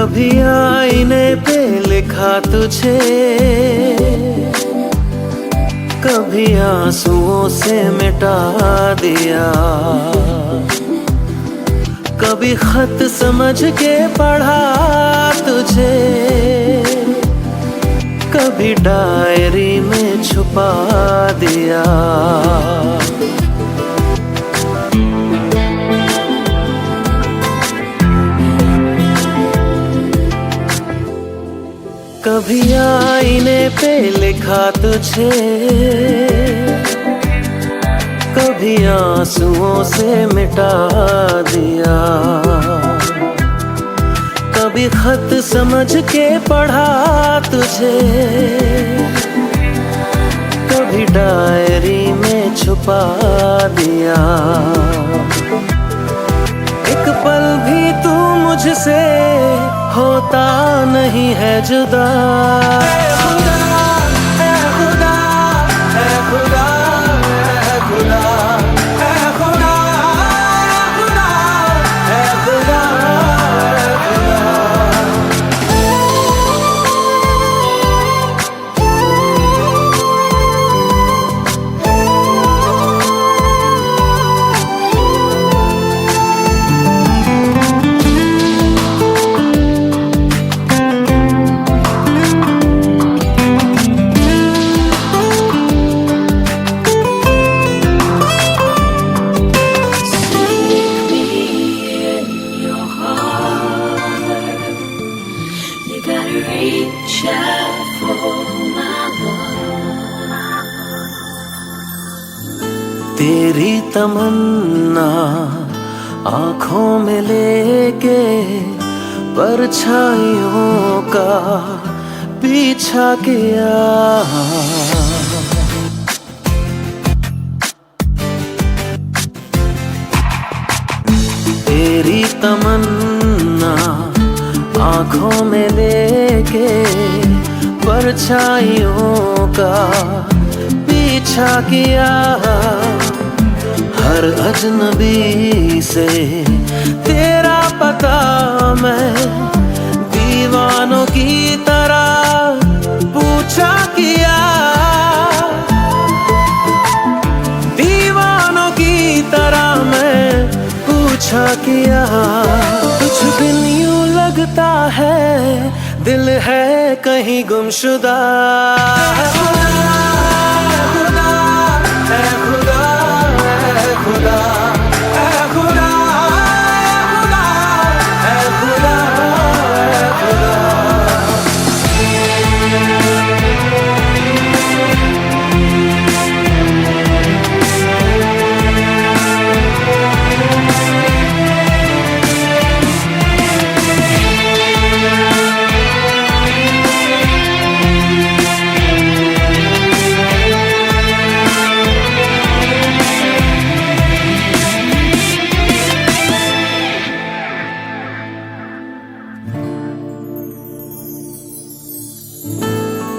कभी आईने पे लिखा तुझे, कभी आंसुओं से मिटा दिया, कभी खत समझ के पढ़ा तुझे, कभी डायरी में छुपा दिया। कभी आईने पे लिखा तुझे, कभी आंसुओं से मिटा दिया, कभी खत समझ के पढ़ा तुझे, कभी डायरी में छुपा दिया। एक पल भी तू मुझसे होता नहीं है जुदा। ऐ खुदा, ऐ खुदा, ऐ खुदा, ऐ खुदा, ऐ खुदा, ऐ खुदा, ऐ खुदा। तेरी तमन्ना आँखों में लेके परछाइयों का पीछा किया। तेरी तमन्ना आँखों में लेके परछाइयों का पीछा किया। हर अजनबी से तेरा पता मैं दीवानों की तरह पूछा किया। दीवानों की तरह मैं पूछा किया। कुछ दिन यूं लगता है दिल है कहीं गुमशुदा।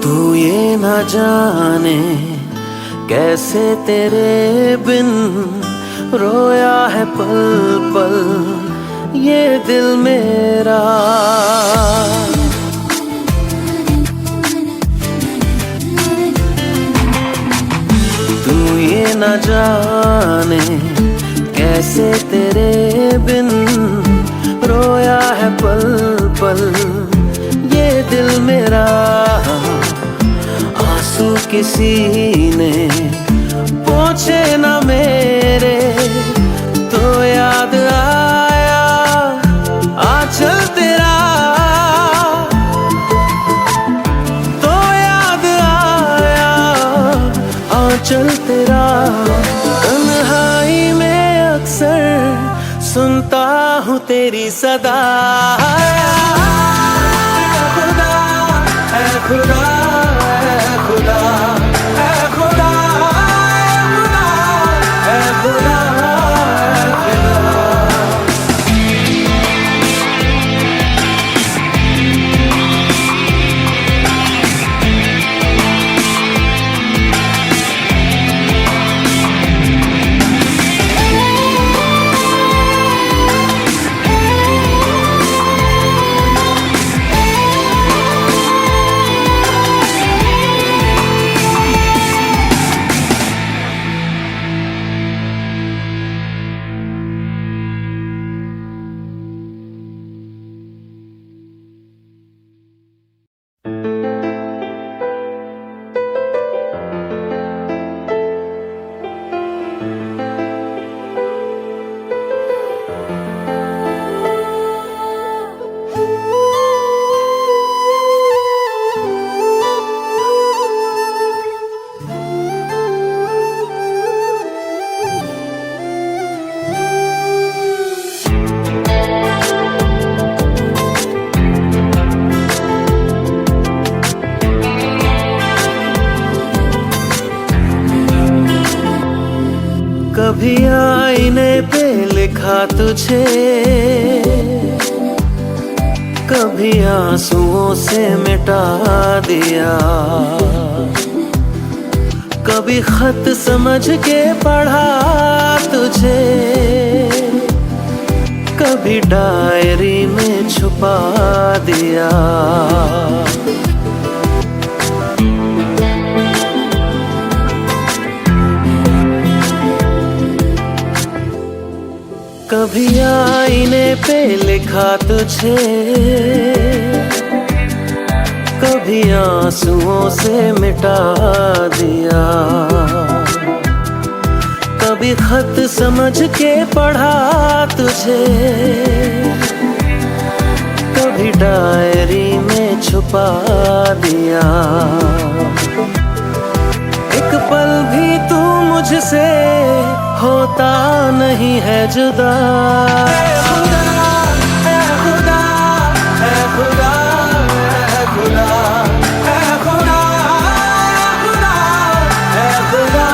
तू ये न जाने कैसे तेरे बिन रोया है पल पल ये दिल मेरा। तू ये न जाने कैसे तेरे बिन रोया है पल पल ये दिल मेरा। आंसू किसी ने पोंछे न मेरे तो याद आया आंचल तेरा। तो याद आया आंचल तेरा। तन्हाई में अक्सर सुनता हूँ तेरी सदा। खुदा है खुदा खुदा है खुदा है खुदा। कभी आईने पे लिखा तुझे, कभी आंसुओं से मिटा दिया, कभी खत समझ के पढ़ा तुझे, कभी डायरी में छुपा दिया। कभी आईने पे लिखा तुझे, कभी आंसुओं से मिटा दिया, कभी खत समझ के पढ़ा तुझे, कभी डायरी में छुपा दिया। एक पल भी तू मुझसे होता नहीं है जुदा। ऐ खुदा, ऐ खुदा, ऐ खुदा, ऐ खुदा, ऐ खुदा, ऐ खुदा,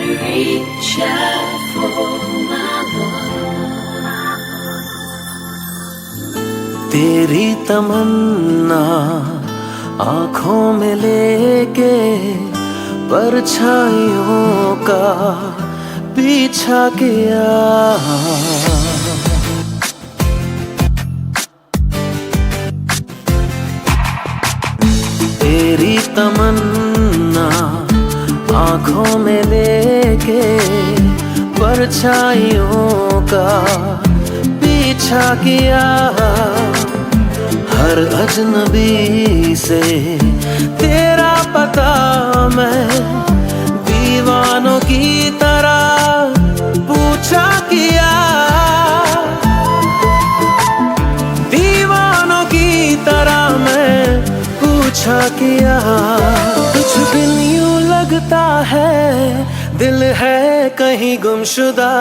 reach out for my love. तेरी तमन्ना आँखों में लेके परछाइयों का पीछा किया। तेरी तमन्ना आँखों में लेके परछाइयों का पीछा किया। हर अजनबी से तेरा पता मैं दीवानों की तरह पूछा किया। दीवानों की तरह मैं पूछा किया। कुछ दिन यूं लगता है दिल है कहीं गुमशुदा।